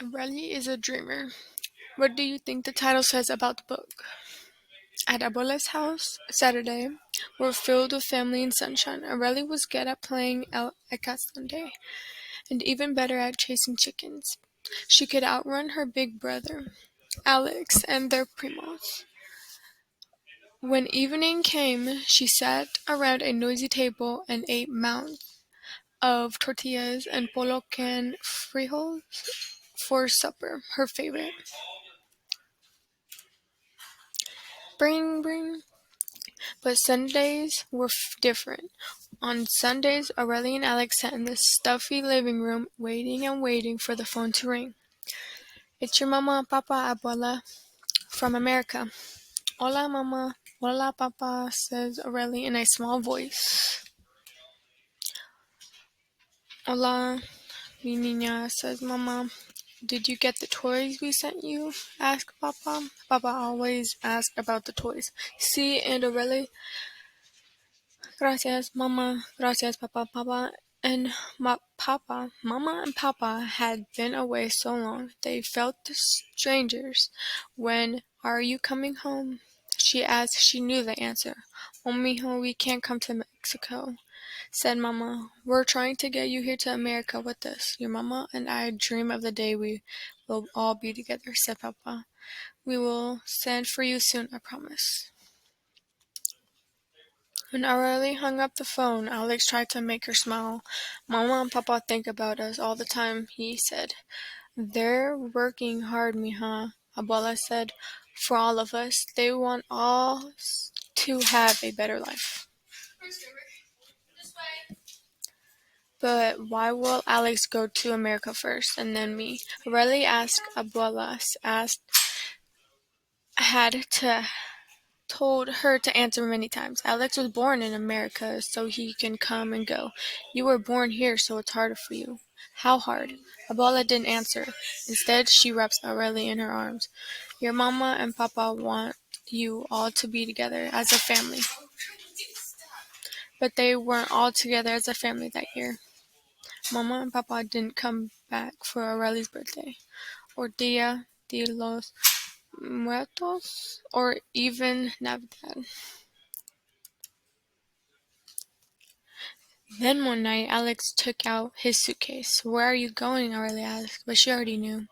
Areli is a dreamer. What do you think the title says about the book? At Abuela's house, Saturday, were filled with family and sunshine. Areli was good at playing El Sunday, and even better at chasing chickens. She could outrun her big brother, Alex, and their primos. When evening came, she sat around a noisy table and ate mounds of tortillas and polo can frijoles for supper, her favorite. Bring, bring. But Sundays were different. On Sundays, Aurelie and Alex sat in the stuffy living room, waiting and waiting for the phone to ring. It's your mama, papa, abuela from America. Hola, mama. Hola, papa, says Aurelie in a small voice. Hola, mi niña, says mama. Did you get the toys we sent you? Asked papa. Papa always asked about the toys. See, and Aurelie, gracias, mama. Gracias, papa. Mama and Papa had been away so long they felt strangers. When are you coming home? She asked. She knew the answer. Oh, mijo, we can't come to Mexico, said Mama. We're trying to get you here to America with us. Your Mama and I dream of the day we will all be together, said Papa. We will send for you soon, I promise. When Aurelie hung up the phone, Alex tried to make her smile. Mama and Papa think about us all the time, he said. They're working hard, mija, Abuela said. For all of us, they want us to have a better life. But why will Alex go to America first, and then me? Aurelie asked Abuela, had to told her to answer many times. Alex was born in America, so he can come and go. You were born here, so it's harder for you. How hard? Abuela didn't answer. Instead, she wraps Aurelie in her arms. Your mama and papa want you all to be together as a family. But they weren't all together as a family that year. Mama and papa didn't come back for Aurelie's birthday, or Dia de los Muertos, or even Navidad. Then one night Alex took out his suitcase. Where are you going? Areli asked, but she already knew.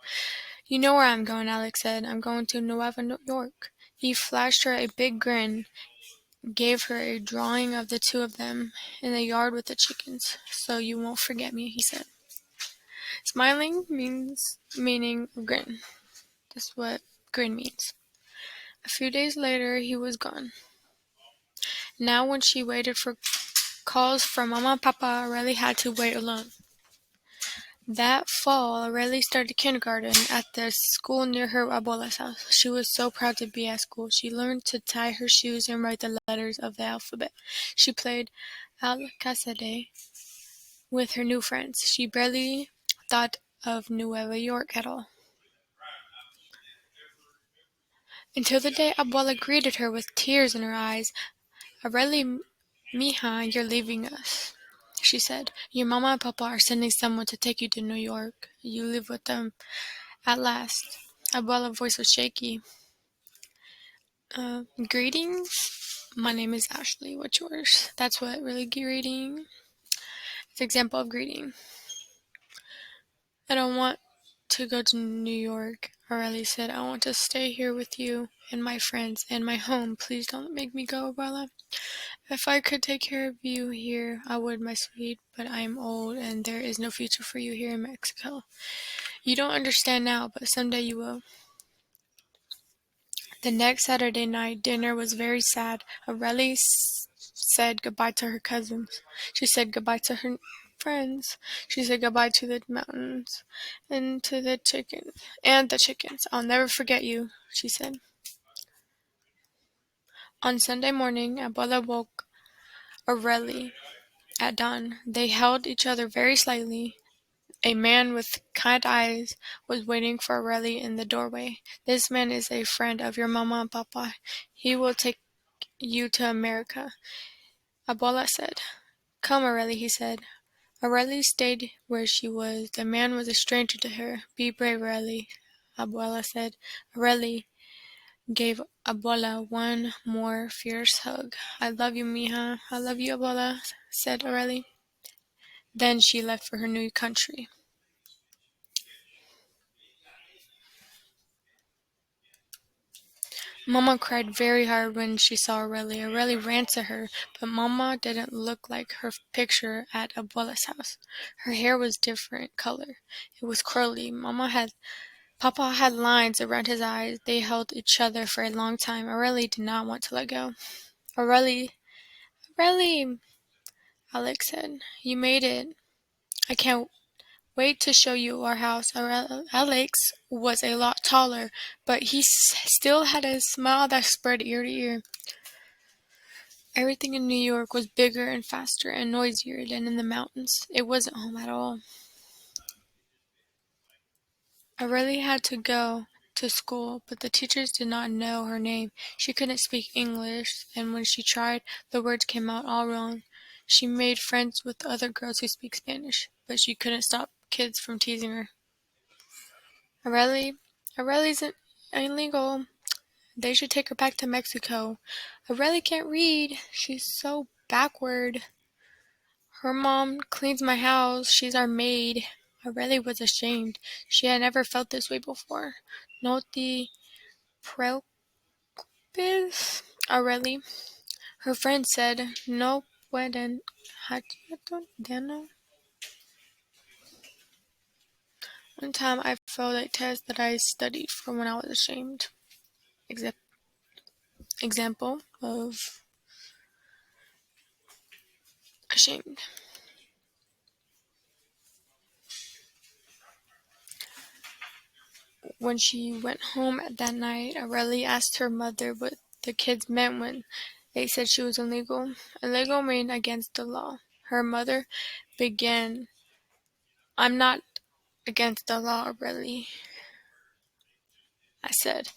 You know where I'm going, Alex said. I'm going to New York. He flashed her a big grin, gave her a drawing of the two of them in the yard with the chickens. So you won't forget me, he said. Smiling meaning grin. That's what grin means. A few days later, he was gone. Now when she waited for calls from Mama and Papa, Areli had to wait alone. That fall, Areli started kindergarten at the school near her abuela's house. She was so proud to be at school. She learned to tie her shoes and write the letters of the alphabet. She played Alcacade with her new friends. She barely thought of Nueva York at all. Until the day Abuela greeted her with tears in her eyes. Areli, mija, you're leaving us, she said. Your mama and papa are sending someone to take you to New York. You live with them at last. Abuela's voice was shaky. Greetings. My name is Ashley. What's yours? That's what really greeting. It's an example of greeting. I don't want to go to New York, Areli said. I want to stay here with you and my friends and my home. Please don't make me go, Abuela. If I could take care of you here, I would, my sweet, but I am old and there is no future for you here in Mexico. You don't understand now, but someday you will. The next Saturday night, dinner was very sad. Aurelie said goodbye to her cousins. She said goodbye to her friends. She said goodbye to the mountains and to the chickens. And the chickens. I'll never forget you, she said. On Sunday morning, Abuela woke Aurelie at dawn. They held each other very slightly. A man with kind eyes was waiting for Areli in the doorway. This man is a friend of your mama and papa. He will take you to America, Abuela said. Come, Areli, he said. Areli stayed where she was. The man was a stranger to her. "Be brave, Areli," Abuela said. Areli gave Abuela one more fierce hug. "I love you, mija." "I love you, Abuela," said Areli. Then she left for her new country. Mama cried very hard when she saw Areli. Areli ran to her, but Mama didn't look like her picture at Abuela's house. Her hair was different color. It was curly. Papa had lines around his eyes. They held each other for a long time. Areli did not want to let go. "Areli, Areli," Alex said. "You made it. I can't wait to show you our house." Alex was a lot taller, but he still had a smile that spread ear to ear. Everything in New York was bigger and faster and noisier than in the mountains. It wasn't home at all. I really had to go to school, but the teachers did not know her name. She couldn't speak English, and when she tried, the words came out all wrong. She made friends with other girls who speak Spanish, but she couldn't stop kids from teasing her. Areli's illegal. They should take her back to Mexico. Areli can't read. She's so backward. Her mom cleans my house. She's our maid. Areli was ashamed. She had never felt this way before. No te preocupes, Areli. Her friend said, "No pueden." One time I failed a test that I studied for when I was ashamed. Example of ashamed. When she went home that night, Areli asked her mother what the kids meant when they said she was illegal. Illegal means against the law. Her mother began, "I'm not against the law, Areli," I said.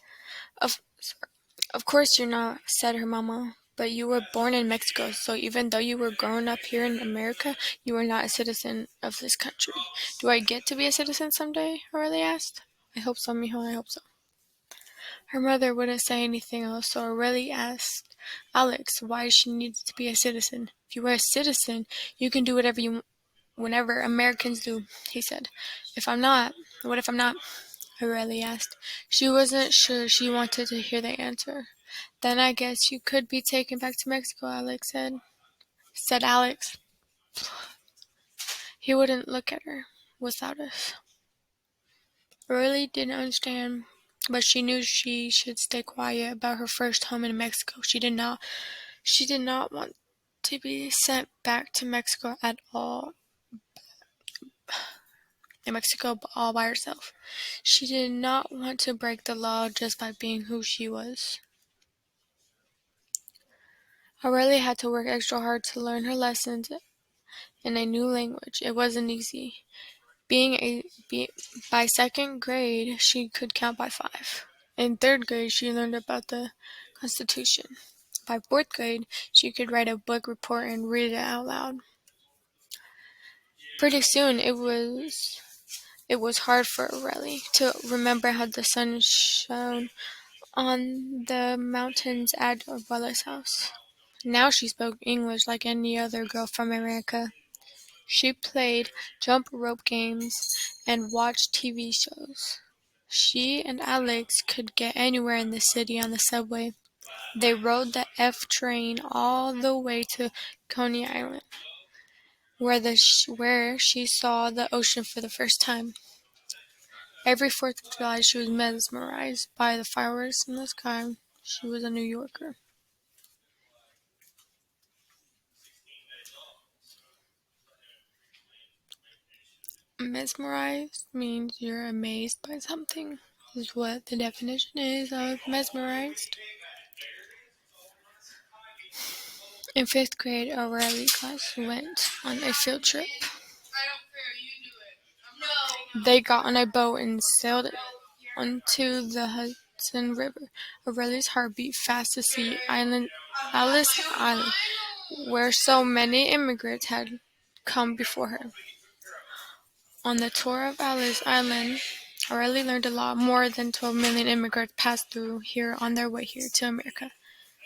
Of course you're not," said her mama. "But you were born in Mexico, so even though you were growing up here in America, you are not a citizen of this country." "Do I get to be a citizen someday?" Areli asked. "I hope so, mijo, I hope so." Her mother wouldn't say anything else, so Areli asked Alex why she needed to be a citizen. "If you are a citizen, you can do whenever Americans do," he said. "If I'm not, what if I'm not?" Areli asked. She wasn't sure she wanted to hear the answer. "Then I guess you could be taken back to Mexico," Alex said Alex. He wouldn't look at her without us. Areli didn't understand, but she knew she should stay quiet about her first home in Mexico. She did not want to be sent back to Mexico all by herself. She did not want to break the law just by being who she was. Areli had to work extra hard to learn her lessons in a new language. It wasn't easy. By second grade, she could count by 5. In third grade, she learned about the Constitution. By fourth grade, she could write a book report and read it out loud. Pretty soon, it was hard for Areli to remember how the sun shone on the mountains at Abuela's house. Now she spoke English like any other girl from America. She played jump rope games and watched TV shows. She and Alex could get anywhere in the city on the subway. They rode the F train all the way to Coney Island, where she saw the ocean for the first time. Every 4th of July, she was mesmerized by the fireworks in the sky. She was a New Yorker. Mesmerized means you're amazed by something, is what the definition is of mesmerized. In 5th grade, Areli class went on a field trip. They got on a boat and sailed onto the Hudson River. Areli's heart beat fast to see Ellis Island, where so many immigrants had come before her. On the tour of Alice Island, Areli learned a lot. More than 12 million immigrants passed through here on their way here to America,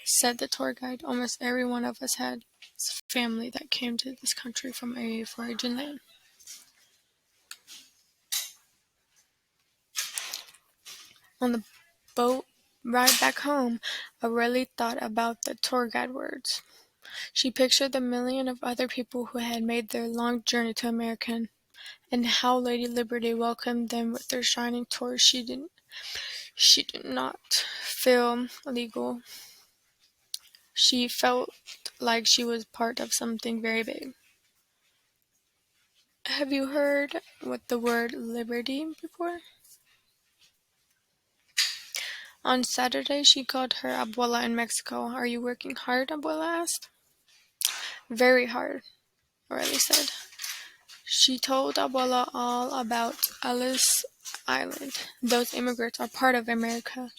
said the tour guide. Almost every one of us had family that came to this country from a foreign land. On the boat ride back home, Areli thought about the tour guide words. She pictured the million of other people who had made their long journey to America, and how Lady Liberty welcomed them with their shining torch. She did not feel legal. She felt like she was part of something very big. Have you heard what the word liberty before? On Saturday, she called her abuela in Mexico. Are you working hard? Abuela asked. Very hard, Aurelie said. She told abuela all about Alice Island. Those immigrants are part of America.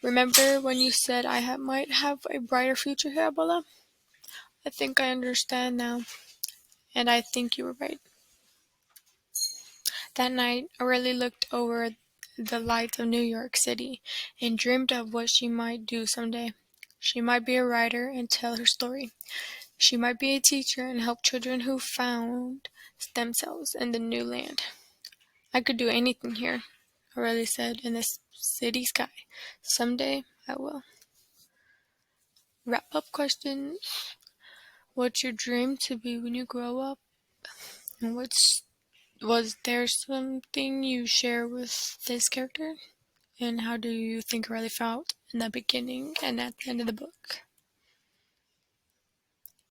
Remember when you said might have a brighter future here, abuela? I think I understand now, and I think you were right. That night, Aurelie looked over the lights of New York City and dreamed of what she might do someday. She might be a writer and tell her story. She might be a teacher and help children who found themselves in the new land. I could do anything here, Aurelie said, in this city sky. Someday I will. Wrap-up question. What's your dream to be when you grow up? And was there something you share with this character? And how do you think Riley felt in the beginning and at the end of the book?